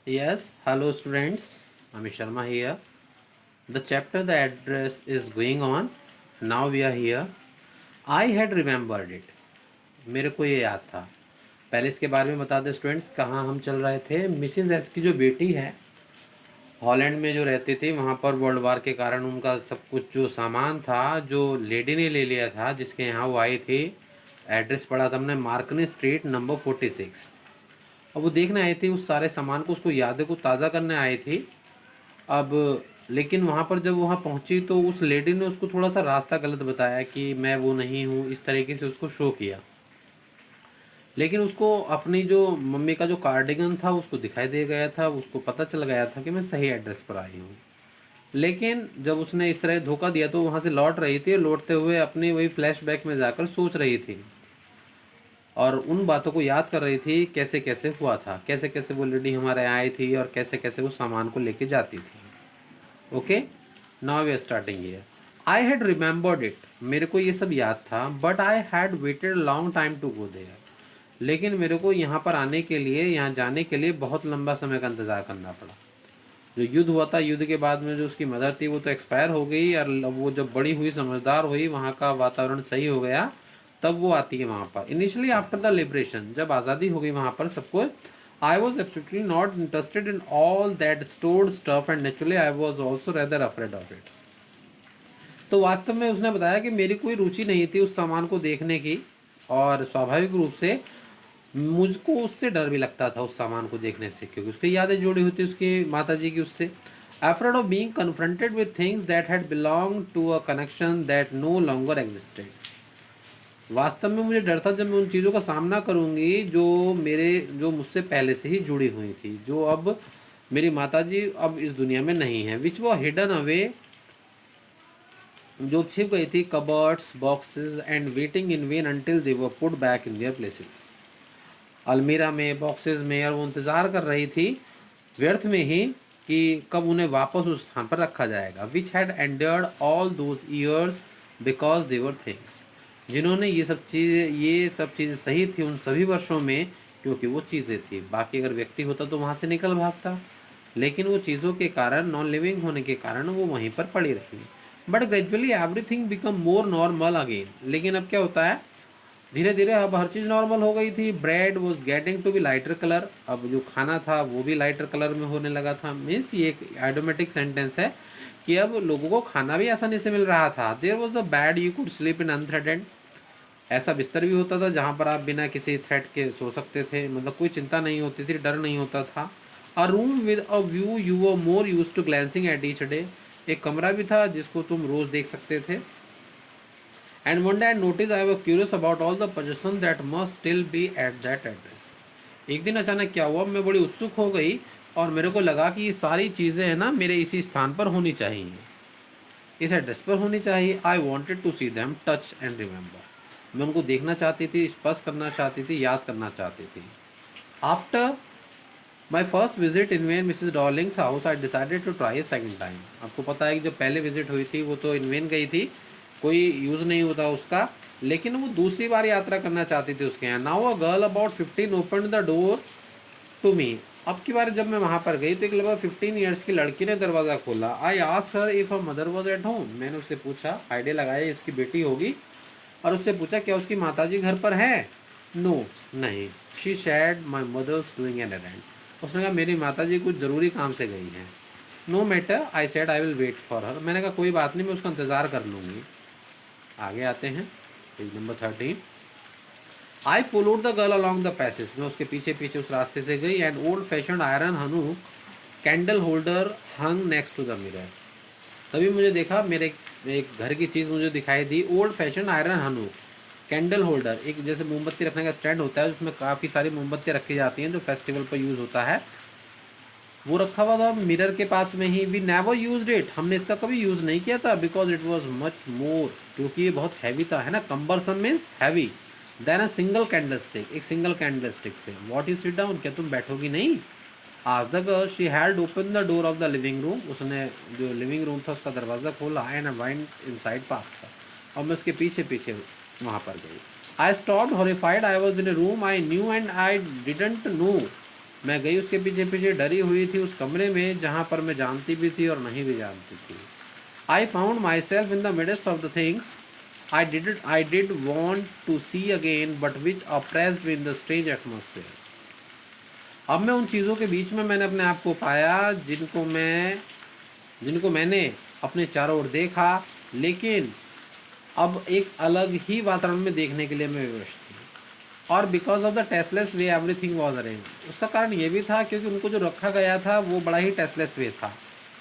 Yes, hello students. Amit Sharma here. The chapter the address is going on. Now we are here. I had remembered it. मेरे को ये याद था. पहले इसके बारे में बता दें स्टूडेंट्स कहाँ हम चल रहे थे. मिसिज एस की जो बेटी है हॉलैंड में जो रहती थी वहाँ पर वर्ल्ड वार के कारण उनका सब कुछ जो सामान था जो लेडी ने ले लिया था जिसके यहाँ वो आई थी. एड्रेस पढ़ा था हमने मार्कनी स्ट्रीट नंबर 46. अब वो देखने आई थी उस सारे सामान को उसको यादें को ताज़ा करने आई थी. अब लेकिन वहाँ पर जब वहाँ पहुँची तो उस लेडी ने उसको थोड़ा सा रास्ता गलत बताया कि मैं वो नहीं हूँ, इस तरीके से उसको शो किया. लेकिन उसको अपनी जो मम्मी का जो कार्डिगन था उसको दिखाई दे गया था, उसको पता चल गया था कि मैं सही एड्रेस पर आई हूँ. लेकिन जब उसने इस तरह धोखा दिया तो वहाँ से लौट रही थी, लौटते हुए अपनी वही फ्लैशबैक में जाकर सोच रही थी और उन बातों को याद कर रही थी कैसे कैसे हुआ था, कैसे कैसे वो लेडी हमारे यहाँ आई थी और कैसे कैसे वो सामान को लेके जाती थी. Okay, now we are starting here. I had remembered it, मेरे को ये सब याद था. But I had waited long time to go there, लेकिन मेरे को यहाँ पर आने के लिए, यहाँ जाने के लिए बहुत लंबा समय का इंतज़ार करना पड़ा. जो युद्ध हुआ था, युद्ध के बाद में जो उसकी मदर थी वो तो एक्सपायर हो गई और वो जब बड़ी हुई, समझदार हुई, वहाँ का वातावरण सही हो गया, तब वो आती है वहाँ पर. इनिशियली आफ्टर द लिबरेशन, जब आज़ादी हो गई वहाँ पर सबको, I was absolutely not interested in all that stored stuff and naturally I was also rather afraid of it. तो वास्तव में उसने बताया कि मेरी कोई रुचि नहीं थी उस सामान को देखने की और स्वाभाविक रूप से मुझको उससे डर भी लगता था उस सामान को देखने से, क्योंकि उसकी यादें जुड़ी हुई थी उसकी माता जी की उससे. Afraid of being confronted with things that had belonged to a connection that no longer existed. वास्तव में मुझे डर था जब मैं उन चीज़ों का सामना करूंगी जो मुझसे पहले से ही जुड़ी हुई थी, जो अब मेरी माताजी अब इस दुनिया में नहीं है. विच वो हिडन अवे, जो छिप गई थी cupboards, boxes and waiting in when until they were put back in their places. अलमीरा में, बॉक्सेस में, और वो इंतज़ार कर रही थी व्यर्थ में ही कि कब उन्हें वापस उस स्थान पर रखा जाएगा. Which had endured all those years because they were things, जिन्होंने ये सब चीज़ें सही थी उन सभी वर्षों में क्योंकि वो चीज़ें थी. बाकी अगर व्यक्ति होता तो वहाँ से निकल भागता, लेकिन वो चीज़ों के कारण, नॉन लिविंग होने के कारण वो वहीं पर पड़ी रही. But gradually everything become more normal again. लेकिन अब क्या होता है, धीरे धीरे अब हर चीज़ नॉर्मल हो गई थी. Bread was getting to be lighter colour, अब जो खाना था वो भी लाइटर कलर में होने लगा था. मीन्स ये एक ऑटोमेटिक सेंटेंस है कि अब लोगों को खाना भी आसानी से मिल रहा था. There was the bed you could sleep in unthreatened, ऐसा बिस्तर भी होता था जहाँ पर आप बिना किसी थ्रेट के सो सकते थे, मतलब कोई चिंता नहीं होती थी, डर नहीं होता था. A room with a view you were more used to glancing at each day, एक कमरा भी था जिसको तुम रोज़ देख सकते थे. And one day I notice I were curious about all the position that must still be at that address. एक दिन अचानक क्या हुआ, मैं बड़ी उत्सुक हो गई और मेरे को लगा कि ये सारी चीज़ें हैं ना मेरे इसी स्थान पर होनी चाहिए, इस एड्रेस पर होनी चाहिए. I wanted to see them, touch and remember, मैं उनको देखना चाहती थी, स्पर्श करना चाहती थी, याद करना चाहती थी. After my first visit in when Mrs Darling's house I decided to try a second time. आपको पता है कि जो पहले विजिट हुई थी वो तो इन वेन गई थी, कोई यूज़ नहीं होता उसका, लेकिन वो दूसरी बार यात्रा करना चाहती थी उसके यहाँ. Now a girl about 15 open the door to me. अब की बार जब मैं वहाँ पर गई तो एक लगभग 15 ईयर्स की लड़की ने दरवाज़ा खोला. आई asked her if her mother was at home, मैंने उससे पूछा, आइडिया लगाया इसकी बेटी होगी, और उससे पूछा क्या उसकी माताजी घर पर है. नो, नहीं. She said my mother's doing an errand, उसने कहा मेरी माताजी कुछ ज़रूरी काम से गई हैं. No matter, I said I will wait for her, मैंने कहा कोई बात नहीं, मैं उसका इंतज़ार कर लूँगी. आगे आते हैं page number 13. I followed the girl along the passage, मैं उसके पीछे पीछे उस रास्ते से गई. एंड ओल्ड फैशन आयरन हनु candle holder hung next to the mirror. तभी मुझे देखा, मेरे एक घर की चीज़ मुझे दिखाई दी. ओल्ड फैशन आयरन हनु कैंडल होल्डर, एक जैसे मोमबत्ती रखने का स्टैंड होता है उसमें काफ़ी सारी मोमबत्तियाँ रखी जाती हैं जो फेस्टिवल पर यूज़ होता है, वो रखा हुआ था मिरर के पास में ही. वी नेवर यूज्ड इट, हमने इसका कभी यूज़ नहीं किया था. Because it was much more, क्योंकि ये बहुत हैवी था, है ना, cumbersome means heavy. Then a single candlestick, एक सिंगल कैंडल स्टिक से. वॉट यू सिट डाउन, क्या तुम बैठोगी नहीं. आज the girl she had open the door of the living room, उसने जो लिविंग रूम था उसका दरवाज़ा खोला. And I went inside past, और मैं उसके पीछे पीछे वहाँ पर गई. I stopped horrified, I was in A room I knew and I didn't no मैं गई उसके पीछे पीछे, डरी हुई थी उस कमरे में जहाँ पर मैं जानती भी थी और नहीं भी जानती थी। I found my self in the midst of the things I did want to see again, but which oppressed me in the strange atmosphere. अब मैं उन चीज़ों के बीच में मैंने अपने आप को पाया जिनको मैंने अपने चारों ओर देखा, लेकिन अब एक अलग ही वातावरण में देखने के लिए मैं विवश थी। और because of the tasteless way everything was arrange, उसका कारण ये भी था क्योंकि उनको जो रखा गया था वो बड़ा ही टेस्टलेस वे था,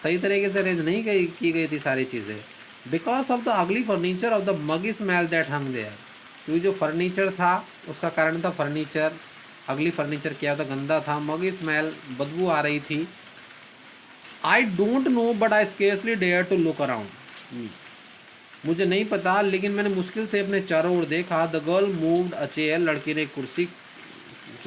सही तरीके से अरेंज नहीं की गई थी सारी चीज़ें। Because of the ugly furniture of the muggy smell that hung there, क्योंकि जो फर्नीचर था उसका कारण था फर्नीचर, अगली फर्नीचर क्या था, गंदा था, मगी स्मेल, बदबू आ रही थी। I don't know but I scarcely dare to look around, मुझे नहीं पता लेकिन मैंने मुश्किल से अपने चारों ओर देखा। The girl moved a chair, लड़की ने एक कुर्सी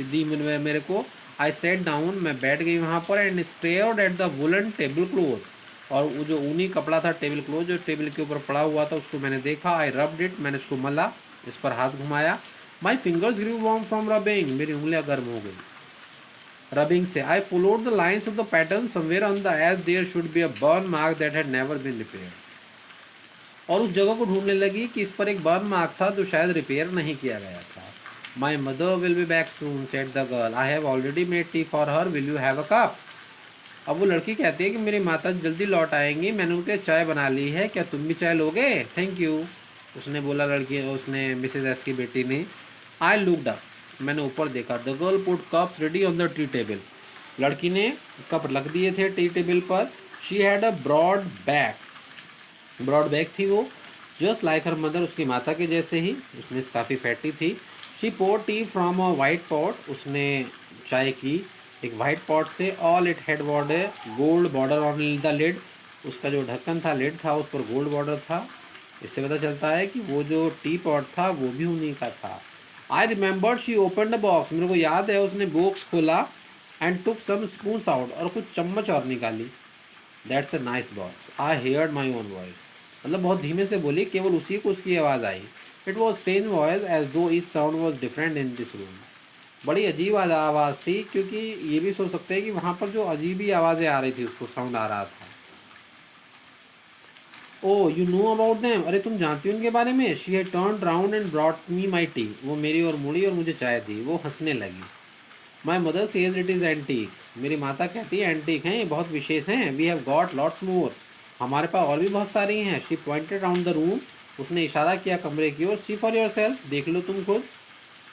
दी मेरे को। आई सेट डाउन, मैं बैठ गई वहाँ पर। And stared at the woollen table cloth, और वो जो ऊनी कपड़ा था टेबल क्लोथ जो टेबल के ऊपर पड़ा हुआ था उसको मैंने देखा। आई रब्ड इट, मैंने उसको मला, इस पर हाथ घुमाया। My fingers grew warm from rubbing, मेरी उंगलियाँ गर्म हो गई रबिंग से। I followed the lines of the pattern somewhere on the edge there should be a burn mark that had never been repaired, और उस जगह को ढूंढने लगी कि इस पर एक बर्न मार्क था जो शायद रिपेयर नहीं किया गया था। My mother will be back soon said the girl, I have already made tea for her, will you have a cup. अब वो लड़की कहती है कि मेरी माता जल्दी लौट आएंगी, मैंने उनके लिए चाय बना ली है, क्या तुम भी चाय लोगे? थैंक यू, उसने बोला, लड़की उसने मिसेज एस की बेटी ने। आई लुक्ड अप, मैंने ऊपर देखा। The girl put cups ready on the tea table, लड़की ने कप रख दिए थे टी टेबल पर। She had a broad back थी वो, जस्ट लाइक हर मदर, उसकी माता के जैसे ही, उसमें काफ़ी फैटी थी। She pour tea from a white pot, उसने चाय की एक वाइट पॉट से। All it had border gold border on the lid, उसका जो ढक्कन था, लिड था, उस पर गोल्ड बॉर्डर था। इससे पता चलता है कि वो जो टी पॉट था वो भी उन्हीं का था। I remembered she open the box, मेरे को याद है उसने बॉक्स खोला। And took some spoons out, और कुछ चम्मच और निकाली। That's a nice box, I heard my own voice, मतलब बहुत धीमे से बोली, केवल उसी को उसकी आवाज़ आई। It was strange voice as though each sound was different in this room, बड़ी अजीब आवाज़ थी, क्योंकि ये भी सोच सकते हैं कि वहाँ पर जो अजीब ही आवाज़ें आ रही थी उसको साउंड आ रहा था। ओ यू नो अबाउट देम, अरे तुम जानती हो उनके बारे में। She had turned round and brought me my T, वो मेरी और मुड़ी और मुझे चाय दी। वो हंसने लगी। My mother says it is antique, मेरी माता कहती है एंटीक हैं, ये बहुत विशेष हैं। We have got lots more, हमारे पास और भी बहुत सारी हैं। She pointed round the room, उसने इशारा किया कमरे की ओर। सी फॉर योर सेल्फ, देख लो तुम खुद।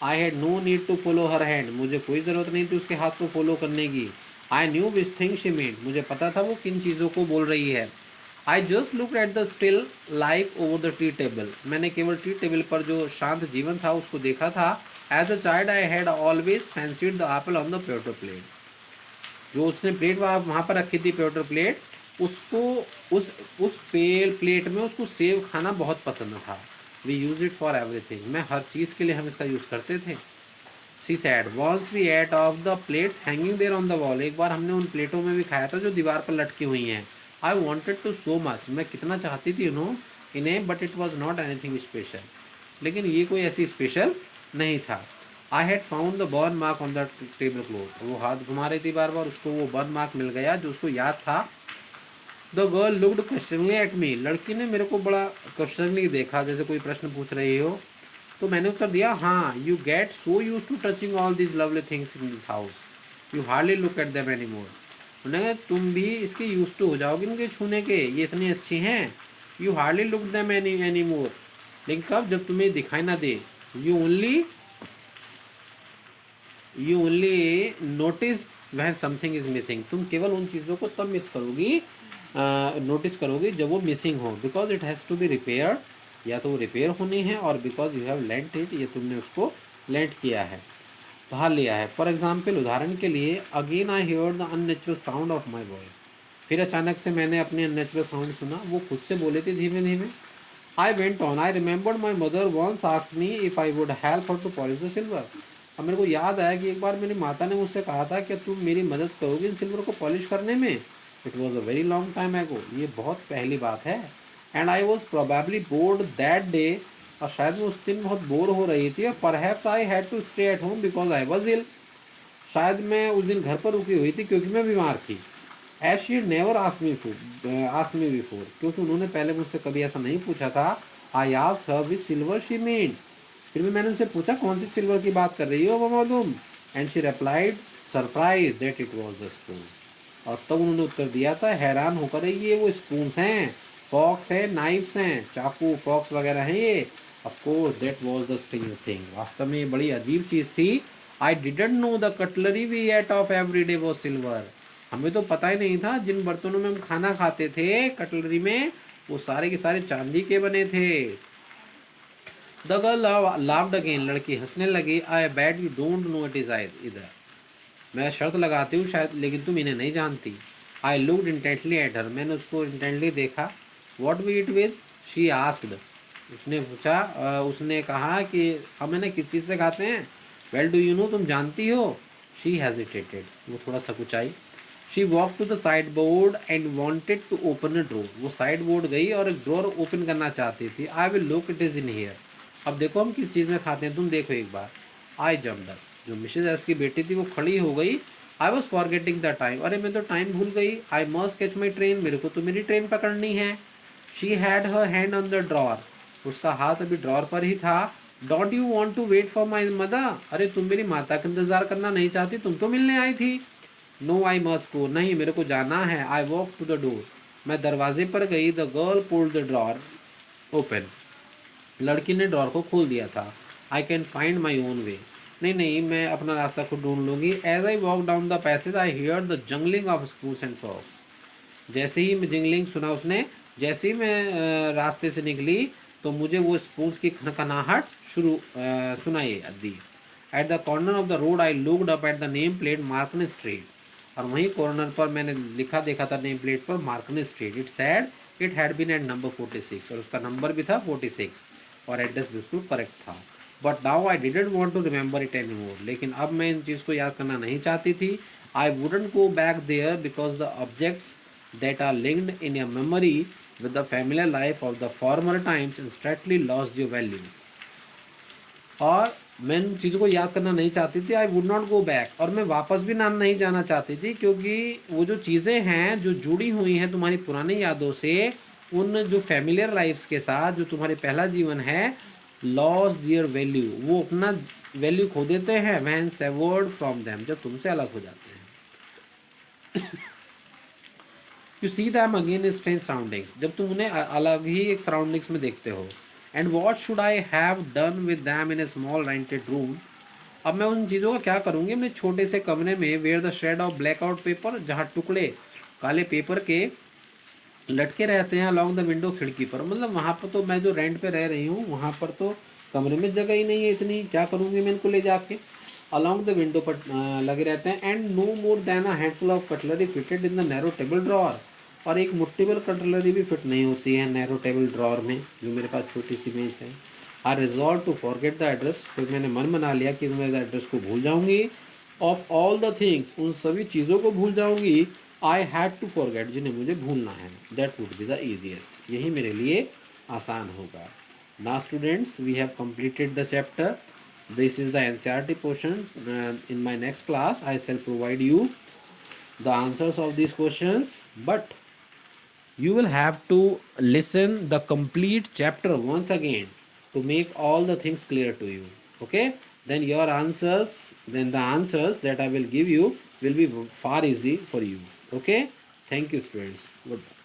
I had no need to follow her hand, मुझे कोई ज़रूरत नहीं थी उसके हाथ को फॉलो करने की। I knew which thing she made, मुझे पता था वो किन चीज़ों को बोल रही है। I just look at the still life over the tea table, मैंने केवल टी टेबल पर जो शांत जीवन था उसको देखा था। As a child I had always fancied the apple on the paper plate, जो उसने प्लेट वहाँ पर रखी थी पेपर प्लेट, उसको उस प्लेट में उसको सेब खाना बहुत पसंद था। We use it for everything, मैं हर चीज़ के लिए हम इसका यूज़ करते थे। She said once we ate off the plates hanging there on the wall, एक बार हमने उन प्लेटों में भी खाया था जो दीवार पर लटकी हुई हैं। I wanted to so much, मैं कितना चाहती थी इन्हें, but it was not anything special, लेकिन ये कोई ऐसी स्पेशल नहीं था। I had found the burn mark on the table cloth, वो हाथ घुमा रही थी बार बार, उसको वो बर्न मार्क मिल गया जो उसको याद था। The girl looked questioningly at me, लड़की ने मेरे को बड़ा क्वेश्चनिंगली देखा, जैसे कोई प्रश्न पूछ रही हो। तो मैंने उत्तर दिया, हाँ। You get so used to touching all this lovely things in this house, you hardly look at them any more, उन्होंने कहा तुम भी इसके यूज टू हो जाओगे इनके छूने के, ये इतनी अच्छी हैं। You hardly look them any more, लेकिन कब, जब तुम्हें दिखाई ना दे। यू ओनली नोटिस वह समथिंग इज मिसिंग, तुम केवल उन चीज़ों को तब मिस करोगी, नोटिस करोगी जब वो मिसिंग हो। Because it has to be repair, या तो वो रिपेयर होनी है, और because you have lent it, ये तुमने उसको लेंट किया है, उधार लिया है। फॉर एग्जाम्पल, उदाहरण के लिए, again I hear the unnatural sound of my voice, फिर अचानक से मैंने अपने अननेचुरल साउंड सुना, वो खुद से बोले थे धीमे धीमे। I went on, I remembered my mother once asked me if I would help her to polish the silver, अब मेरे को याद आया कि एक बार मेरी माता ने मुझसे कहा था कि तुम मेरी मदद करोगी इन सिल्वर को पॉलिश करने में। It was a very long time एगो, ये बहुत पहली बात है। And I was probably board that day, और शायद मैं उस दिन बहुत बोर हो रही थी, और perhaps I had to stay at home because I was ill. शायद मैं उस दिन घर पर रुकी हुई थी क्योंकि मैं बीमार थी। As she never ask me before, क्योंकि उन्होंने पहले मुझसे कभी ऐसा नहीं पूछा था। I asked her which silver she mean, फिर भी मैंने उनसे पूछा कौन सी सिल्वर की बात कर रही हो वो मालूम। And she replied surprise that it was the spoon, और तब उन्होंने उत्तर दिया था हैरान होकर, ये वो स्पून्स हैं, फॉक्स है, नाइफ्स हैं, चाकू फॉक्स वगैरह हैं ये। Of course that was the strange thing, वास्तव में ये बड़ी अजीब चीज़ थी। I didn't know the cutlery we ate off every day was silver, हमें तो पता ही नहीं था जिन बर्तनों में हम खाना खाते थे कटलरी में, वो सारे के सारे चांदी के बने थे। द गर्ल लाफ्ड अगेन, लड़की हंसने लगी। I bet you don't know it is I इधर, मैं शर्त लगाती हूँ शायद, लेकिन तुम इन्हें नहीं जानती। I looked intently at her, मैंने उसको इंटेंटली देखा। What we eat with, she asked, उसने पूछा, उसने कहा कि हम इन्हें किस चीज़ से खाते हैं। वेल डू यू नो, तुम जानती हो। शी हेजिटेटेड, वो थोड़ा सकुचाई। She walk to the side board and wanted to open a drawer, वो साइड बोर्ड गई और एक ड्रोर ओपन करना चाहती थी। I will look it is in here, अब देखो हम किस चीज़ में खाते हैं, तुम देखो एक बार। आई जम्प्ड अप, जो मिसेज एस की बेटी थी वो खड़ी हो गई। I was forgetting the time, अरे मैं तो टाइम भूल गई। I must catch my train, मेरे को तो मेरी ट्रेन पकड़नी है। She had her hand on the drawer, उसका हाथ अभी ड्रॉर पर ही था। Don't you want to wait for my mother, अरे तुम मेरी माता का इंतजार करना नहीं चाहती, तुम तो मिलने आई थी। नो आई मस्ट गो, नहीं मेरे को जाना है। I walk to the door, मैं दरवाजे पर गई। The girl pulled the drawer open, लड़की ने ड्रॉर को खोल दिया था। I can find my own way, नहीं नहीं मैं अपना रास्ता खुद ढूंढ लूँगी। As I walk down the passage I hear the jangling of spoons and forks, जैसे ही मैं जिंगलिंग सुना उसने, जैसे ही मैं रास्ते से निकली तो मुझे वो स्पूस की खनखनाहट सुनाई दी। At the corner of the road I looked up at the name plate Markney street, और वहीं कॉर्नर पर मैंने लिखा देखा था नेम प्लेट पर Markney street. It said it had been at number 46, और उसका नंबर भी था 46 और एड्रेस बिल्कुल करेक्ट था। But now I didn't want to remember it any more, लेकिन अब मैं इन चीज़ को याद करना नहीं चाहती थी। I wouldn't go back there because the objects that are linked in your memory with the familiar life of the former times instantly lost your value, और मैं इन चीज़ों को याद करना नहीं चाहती थी। I would not go back, और मैं वापस भी ना नहीं जाना चाहती थी, क्योंकि वो जो चीज़ें हैं जो जुड़ी हुई हैं तुम्हारी पुरानी यादों से, उन जो फैमिलियर लाइफ्स के साथ जो तुम्हारे पहला जीवन है, लॉस दियर वैल्यू, वो अपना वैल्यू खो देते हैं। व्हेन सेवर्ड फ्रॉम देम, जब तुमसे अलग हो जाते हैं। You see them again in strange surroundings, जब तुम उन्हें अलग ही एक सराउंडिंग्स में देखते हो। And what should I have done with them in A small rented room, अब मैं उन चीज़ों का क्या करूँगी अपने छोटे से कमरे में। Where the shade of blackout paper, जहाँ टुकड़े काले पेपर के लटके रहते हैं अलॉन्ग द विंडो, खिड़की पर, मतलब वहाँ पर तो मैं जो रेंट पे रह रही हूँ वहाँ पर तो कमरे में जगह ही नहीं है इतनी, क्या करूँगी मैं इनको ले जाके। अलॉन्ग द विंडो पर लगे रहते हैं। And no more than a handful of cutlery fitted in the narrow table drawer, और एक मुट्ठी भर कटलरी भी फिट नहीं होती है नैरो टेबल ड्रॉर में, जो मेरे पास छोटी सी मेज है। I resolve to forget the address, फिर मैंने मन बना लिया कि मैं एड्रेस को भूल जाऊंगी। ऑफ ऑल द थिंग्स, उन सभी चीज़ों को भूल जाऊंगी। आई हैड टू फॉरगेट, जिन्हें मुझे भूलना है। That would be the easiest, यही मेरे लिए आसान होगा। Now students, we have completed the chapter. This is the NCERT portion. In my next class I shall provide you the answers of these questions, but you will have to listen the complete chapter once again to make all the things clear to you. Okay, then your answers, then the answers that I will give you will be far easy for you. Okay, thank you students, goodbye.